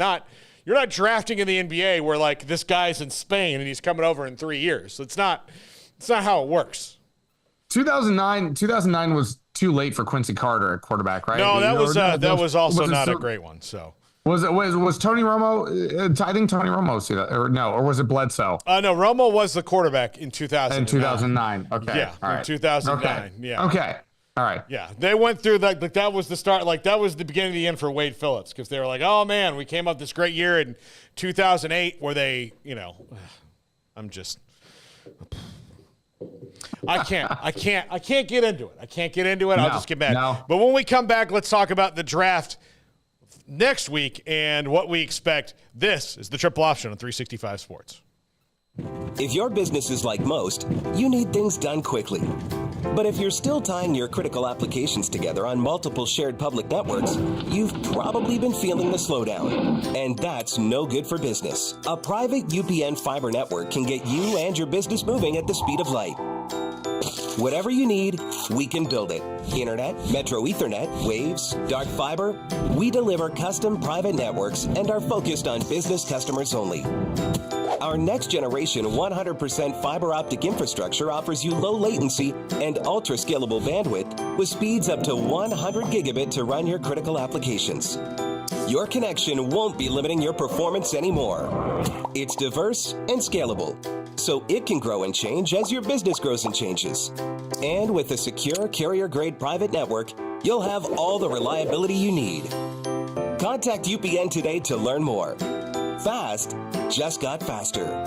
You're not drafting in the NBA where this guy's in Spain and he's coming over in 3 years. So it's not how it works. 2009 was too late for Quincy Carter at quarterback, right? No, that was also not a great one. So was Tony Romo? I think Tony Romo see that, or was it Bledsoe? No, Romo was the quarterback in 2009. In 2009, okay, yeah, all right. In 2009, okay. Yeah, okay. All right. Yeah, they went through that. That was the start. That was the beginning of the end for Wade Phillips, because they were like, "Oh man, we came up this great year in 2008 where they, I can't get into it. I can't get into it. I'll just get mad. No. But when we come back, let's talk about the draft next week and what we expect. This is the Triple Option on 365 Sports. If your business is like most, you need things done quickly. But if you're still tying your critical applications together on multiple shared public networks, you've probably been feeling the slowdown. And that's no good for business. A private UPN fiber network can get you and your business moving at the speed of light. Whatever you need, we can build it. Internet, Metro Ethernet, Waves, dark fiber. We deliver custom private networks and are focused on business customers only. Our next generation 100% fiber optic infrastructure offers you low latency and ultra scalable bandwidth with speeds up to 100 gigabit to run your critical applications. Your connection won't be limiting your performance anymore. It's diverse and scalable, so it can grow and change as your business grows and changes. And with a secure carrier-grade private network, you'll have all the reliability you need. Contact UPN today to learn more. Fast just got faster.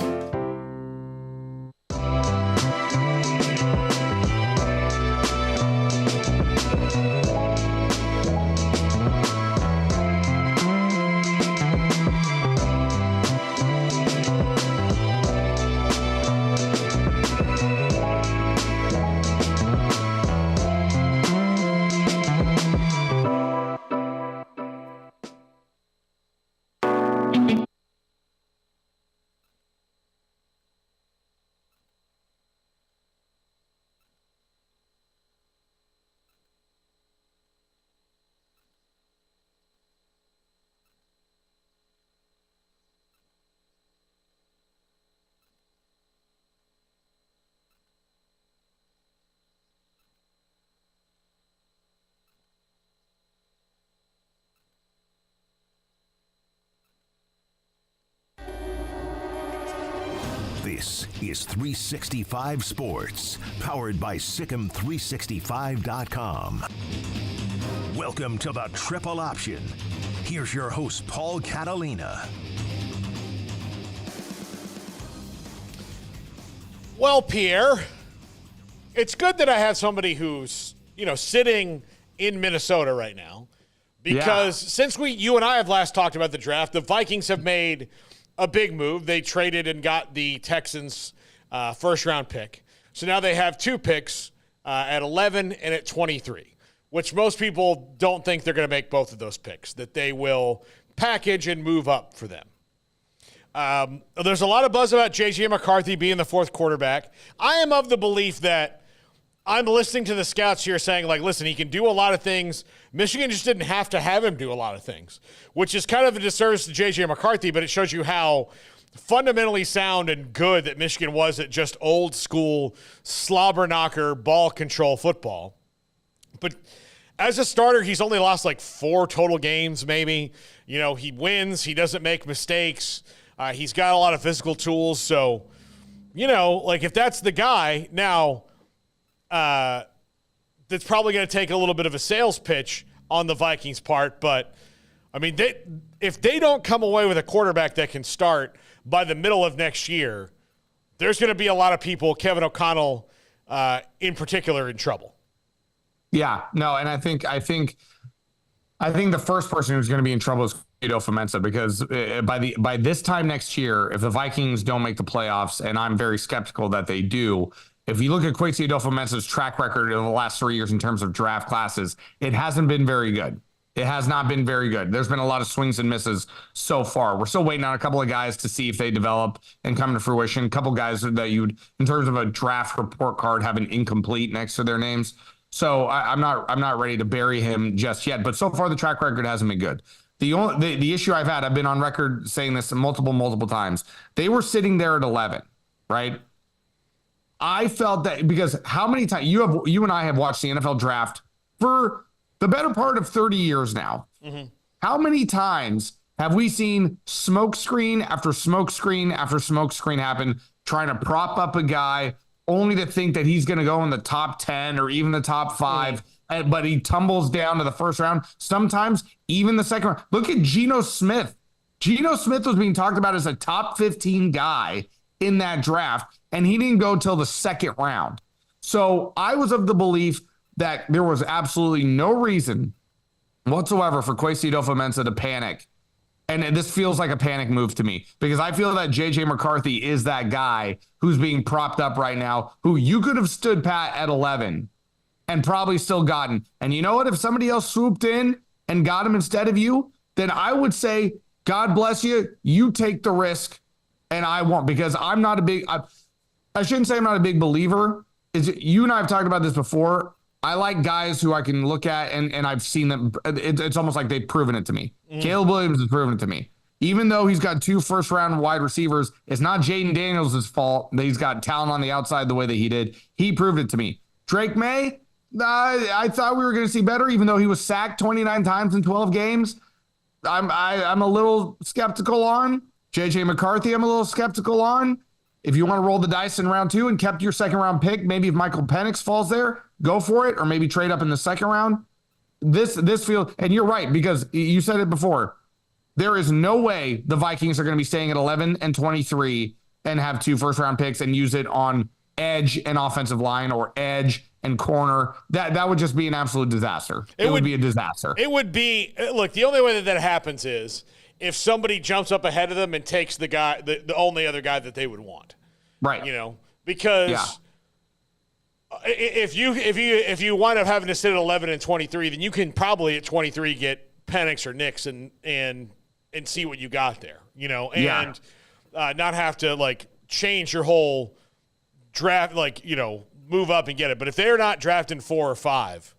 This is 365 Sports, powered by Sikkim365.com. Welcome to the Triple Option. Here's your host, Paul Catalina. Well, Pierre, it's good that I have somebody who's, sitting in Minnesota right now, because since you and I have last talked about the draft, the Vikings have made a big move. They traded and got the Texans' first-round pick. So now they have two picks at 11 and at 23, which most people don't think they're going to make both of those picks, that they will package and move up for them. There's a lot of buzz about J.J. McCarthy being the fourth quarterback. I am of the belief that I'm listening to the scouts here saying, listen, he can do a lot of things. Michigan just didn't have to have him do a lot of things, which is kind of a disservice to J.J. McCarthy, but it shows you how fundamentally sound and good that Michigan was at just old school slobber knocker ball control football. But as a starter, he's only lost 4 total games maybe. He wins. He doesn't make mistakes. He's got a lot of physical tools. So, if that's the guy now, that's probably going to take a little bit of a sales pitch on the Vikings' part. But, if they don't come away with a quarterback that can start by the middle of next year, there's going to be a lot of people, Kevin O'Connell in particular, in trouble. Yeah, no, and I think the first person who's going to be in trouble is Fomensa, because by this time next year, if the Vikings don't make the playoffs, and I'm very skeptical that they do, if you look at Kwesi Adolfo-Mensa's track record in the last 3 years in terms of draft classes, it hasn't been very good. It has not been very good. There's been a lot of swings and misses so far. We're still waiting on a couple of guys to see if they develop and come to fruition. A couple guys that you'd, in terms of a draft report card, have an incomplete next to their names. So I'm not ready to bury him just yet. But so far, the track record hasn't been good. The issue I've been on record saying this multiple times. They were sitting there at 11, right? I felt that because how many times you and I have watched the NFL draft for the better part of 30 years now. Mm-hmm. How many times have we seen smoke screen after smoke screen after smoke screen happen, trying to prop up a guy only to think that he's going to go in the top 10 or even the top 5, but he tumbles down to the first round, sometimes even the second round. Look at Geno Smith. Geno Smith was being talked about as a top 15 guy in that draft, and he didn't go till the second round. So I was of the belief that there was absolutely no reason whatsoever for Kwesi Adolfo-Mensa to panic. And this feels like a panic move to me, because I feel that J.J. McCarthy is that guy who's being propped up right now, who you could have stood pat at 11 and probably still gotten. And you know what? If somebody else swooped in and got him instead of you, then I would say, God bless you. You take the risk, and I won't, because I'm not a big, I shouldn't say I'm not a big believer. You and I have talked about this before. I like guys who I can look at and I've seen them. It's almost like they've proven it to me. Caleb Williams has proven it to me. Even though he's got 2 first-round wide receivers, it's not Jaden Daniels' fault that he's got talent on the outside the way that he did. He proved it to me. Drake May, I thought we were going to see better, even though he was sacked 29 times in 12 games. I'm a little skeptical on. J.J. McCarthy, I'm a little skeptical on. If you want to roll the dice in round 2 and kept your second-round pick, maybe if Michael Penix falls there, go for it, or maybe trade up in the second round. This feels, and you're right, because you said it before, there is no way the Vikings are going to be staying at 11 and 23 and have 2 first-round picks and use it on edge and offensive line or edge and corner. That would just be an absolute disaster. It would be a disaster. It would be, look, the only way that happens is if somebody jumps up ahead of them and takes the guy, the only other guy that they would want. Right. Because if you wind up having to sit at 11 and 23, then you can probably at 23 get Penix or Nix and see what you got there, and not have to change your whole draft, move up and get it. But if they're not drafting 4 or 5,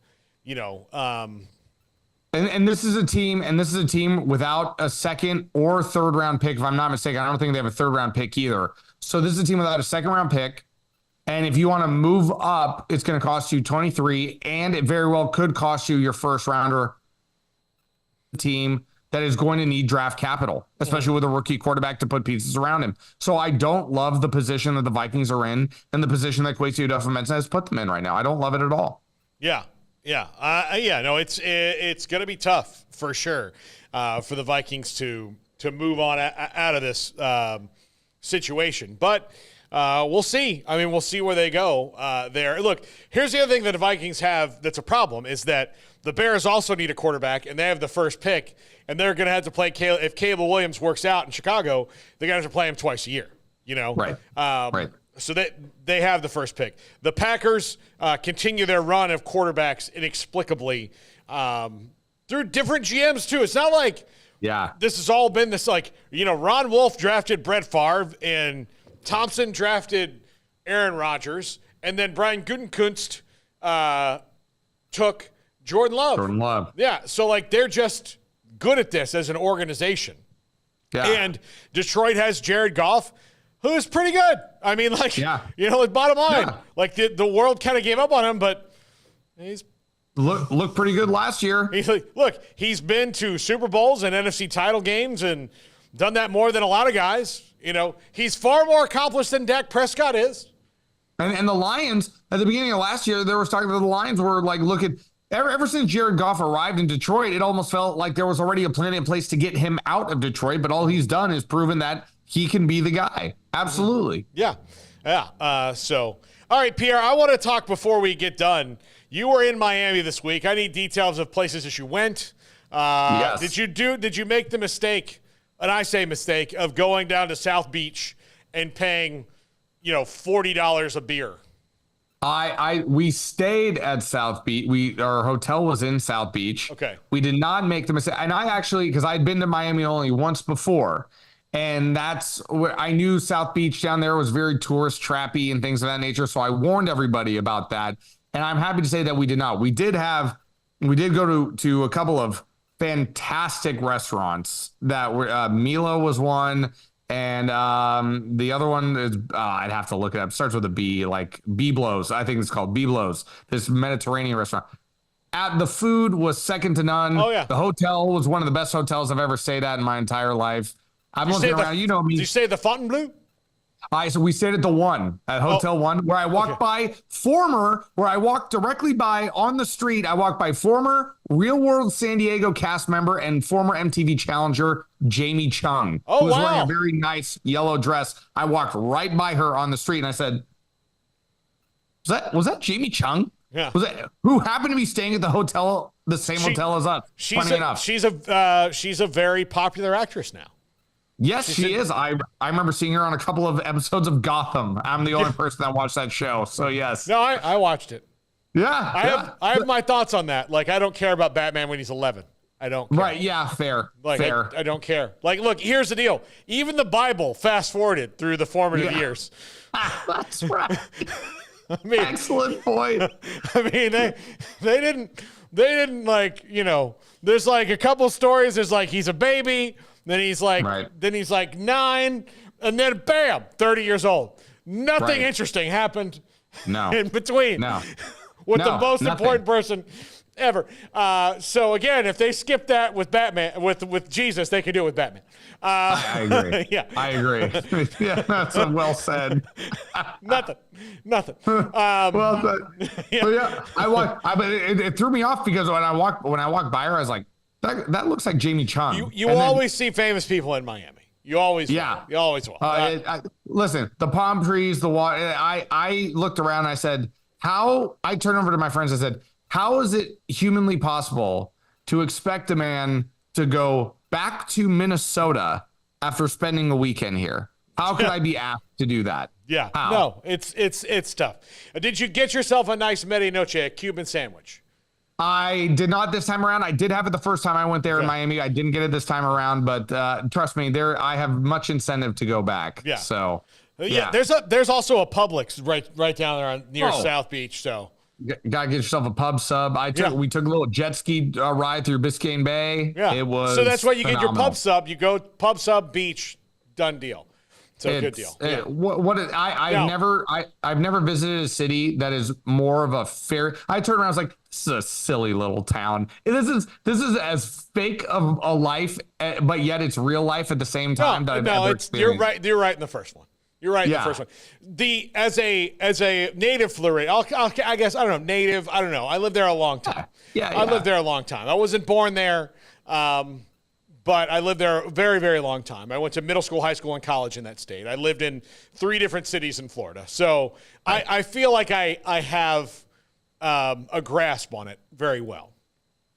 And this is a team without a second or third round pick. If I'm not mistaken, I don't think they have a third round pick either. So this is a team without a second round pick. And if you want to move up, it's going to cost you 23, and it very well could cost you your first rounder. Team that is going to need draft capital, especially with a rookie quarterback to put pieces around him. So I don't love the position that the Vikings are in and the position that Kwesi Adofo-Mensah has put them in right now. I don't love it at all. Yeah. No, it's going to be tough for sure for the Vikings to move on out of this situation. But we'll see. I mean, we'll see where they go there. Look, here's the other thing that the Vikings have that's a problem is that the Bears also need a quarterback, and they have the first pick, and they're going to have to play if Caleb Williams works out in Chicago, they're going to have to play him twice a year, Right. Right. So they have the first pick. The Packers continue their run of quarterbacks inexplicably through different GMs, too. It's not like this has all been this, Ron Wolf drafted Brett Favre, and Thompson drafted Aaron Rodgers, and then Brian Gutekunst took Jordan Love. Yeah, so, they're just good at this as an organization. Yeah. And Detroit has Jared Goff, who's pretty good. I mean, bottom line, the world kind of gave up on him, but he's looked pretty good last year. He's been to Super Bowls and NFC title games and done that more than a lot of guys. He's far more accomplished than Dak Prescott is. And the Lions, at the beginning of last year, they were talking about the Lions were ever since Jared Goff arrived in Detroit, it almost felt like there was already a plan in place to get him out of Detroit, but all he's done is proven that he can be the guy. Absolutely. Yeah. All right, Pierre, I want to talk before we get done. You were in Miami this week. I need details of places that you went. Yes. Did you make the mistake, and I say mistake, of going down to South Beach and paying, $40 a beer? We stayed at South Beach. Our hotel was in South Beach. Okay. We did not make the mistake. And I actually, because I'd been to Miami only once before, and that's where I knew South Beach down there was very tourist trappy and things of that nature. So I warned everybody about that. And I'm happy to say that we did not. We did go to a couple of fantastic restaurants that were, Milo was one. And the other one is, I'd have to look it up. Starts with a B, like Biblos. I think it's called Biblos, this Mediterranean restaurant. The food was second to none. Oh, yeah. The hotel was one of the best hotels I've ever stayed at in my entire life. I'm looking around. You know me. Did you stay at the Fontainebleau? So we stayed at the One, at Hotel One, where I walked where I walked directly by on the street. I walked by former Real World San Diego cast member and former MTV challenger Jamie Chung, who was wearing a very nice yellow dress. I walked right by her on the street and I said, was that Jamie Chung? Yeah. Who happened to be staying at the hotel, the same hotel as us? Funny enough. She's a very popular actress now. Yes, she is. I remember seeing her on a couple of episodes of Gotham. I'm the only person that watched that show. So yes. No, I watched it. Yeah. I have my thoughts on that. I don't care about Batman when he's 11. I don't care. Right, yeah, fair. Fair. I don't care. Look, here's the deal. Even the Bible fast-forwarded through the formative years. That's right. I mean, excellent point. I mean, they didn't there's a couple stories. There's he's a baby. Then he's then he's 9, and then bam, 30 years old. Nothing interesting happened in between. With the most important person ever. So again, if they skip that with Batman, with Jesus, they can do it with Batman. I agree. Yeah, I agree. Yeah, that's well said. Nothing. Well done. Yeah. It threw me off because when I walked by her, I was like, that looks like Jamie Chung. You always see famous people in Miami. You always will. You always will. Listen, the palm trees, the water. I looked around and I said, I turned over to my friends. I said, how is it humanly possible to expect a man to go back to Minnesota after spending a weekend here? How could I be asked to do that? Yeah. How? No, it's tough. Did you get yourself a nice medianoche, a Cuban sandwich? I did not this time around. I did have it the first time I went there in Miami. I didn't get it this time around, but trust me, I have much incentive to go back. Yeah. So there's also a Publix right down there near South Beach. So gotta get yourself a pub sub. We took a little jet ski ride through Biscayne Bay. Yeah. It was so that's why you phenomenal. get your pub sub. You go pub sub beach, done deal. So good deal. I've never visited a city that is more of a fair. I turned around, I was like, this is a silly little town. This is as fake of a life, but yet it's real life at the same time. You're right. You're right in the first one. You're right in the first one. As a native Florida, I guess, I don't know, native, I don't know. I lived there a long time. I lived there a long time. I wasn't born there. But I lived there a very, very long time. I went to middle school, high school, and college in that state. I lived in 3 different cities in Florida. So I feel like I have a grasp on it very well.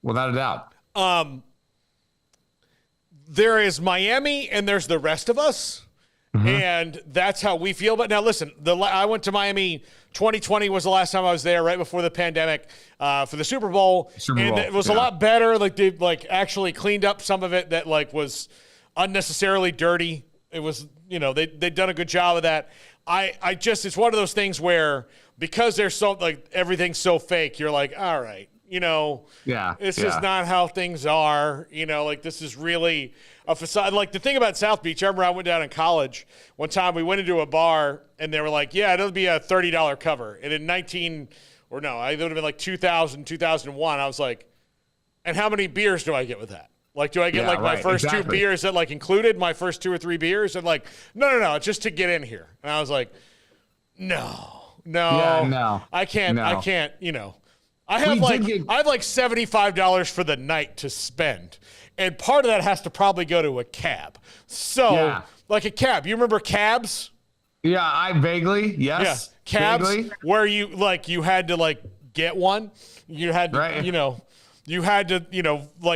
Without a doubt. There is Miami, and there's the rest of us. Mm-hmm. And that's how we feel. But now, listen, I went to Miami. 2020 was the last time I was there, right before the pandemic, for the Super Bowl. And it was a lot better. Like they actually cleaned up some of it that was unnecessarily dirty. It was, they'd done a good job of that. It's one of those things where because they're so everything's so fake, you're like, all right, this is not how things are. This is really a facade. Like the thing about South Beach, I remember I went down in college one time. We went into a bar and they were like, "Yeah, it'll be a $30 cover." And in it would have been like 2000, 2001. I was like, "And how many beers do I get with that? Do I get my first 2 beers that included my first 2 or 3 beers?" And no, just to get in here. And I was like, no, I can't. I can't. I have $75 for the night to spend. And part of that has to probably go to a cab. So, a cab. You remember cabs? Yeah, I vaguely, yes. Yeah, cabs vaguely. Where you you had to get one. You had to, you had to,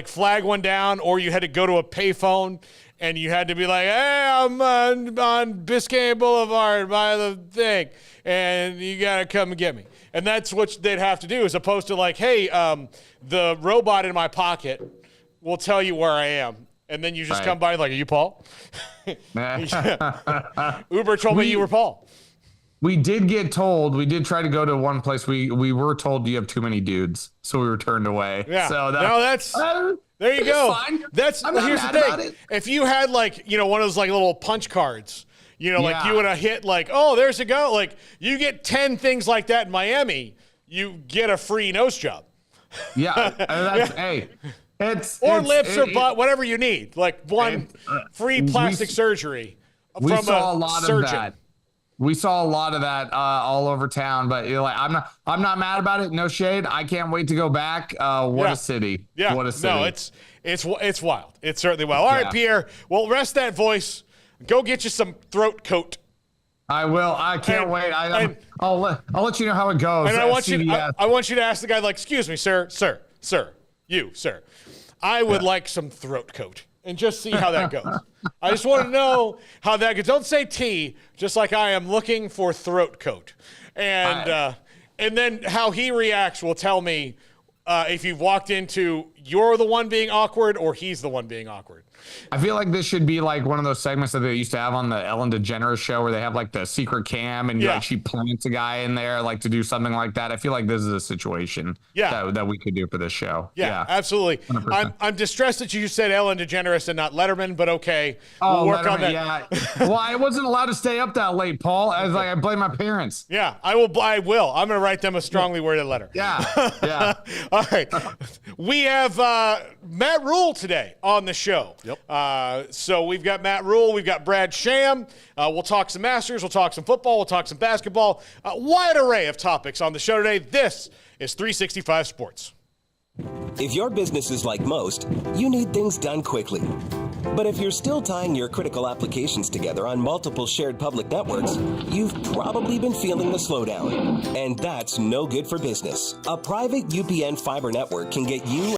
flag one down, or you had to go to a payphone and you had to be like, "Hey, I'm on Biscayne Boulevard by the thing, and you got to come and get me." And that's what they'd have to do, as opposed to "Hey, the robot in my pocket will tell you where I am." And then you just come by are you Paul? Uber told me you were Paul. We did try to go to one place. We were told you have too many dudes, so we were turned away. Yeah. So there you go. Fine. Here's the thing. If you had one of those little punch cards, you would have hit oh, there's a go. You get 10 things like that in Miami, you get a free nose job. Yeah. Hey. Or lips or butt, whatever you need. Free plastic surgery from a surgeon. We saw a lot of that all over town, but I'm not mad about it. No shade. I can't wait to go back. What a city. Yeah. What a city. No, it's wild. It's certainly wild. All right, Pierre. Well, rest that voice. Go get you some throat coat. I will. I can't wait. I'll let you know how it goes. And I want you to ask the guy, "Excuse me, sir, you, sir. I would like some throat coat," and just see how that goes. I just want to know how that goes. Don't say tea, just I am looking for throat coat. And then how he reacts will tell me if you've walked into you're the one being awkward or he's the one being awkward. I feel like this should be one of those segments that they used to have on the Ellen DeGeneres show where they have the secret cam and she plants a guy in there to do something like that. I feel like this is a situation that we could do for this show. Yeah, absolutely. 100%. I'm distressed that you said Ellen DeGeneres and not Letterman, but okay. We'll work on that. Yeah. Well, I wasn't allowed to stay up that late, Paul. I blame my parents. Yeah, I will. I'm going to write them a strongly worded letter. Yeah. All right. We have Matt Rule today on the show. Yep. So we've got Matt Rule. We've got Brad Sham. We'll talk some Masters. We'll talk some football. We'll talk some basketball. Wide array of topics on the show today. This is 365 Sports. If your business is like most, you need things done quickly. But if you're still tying your critical applications together on multiple shared public networks, you've probably been feeling the slowdown. And that's no good for business. A private UPN fiber network can get you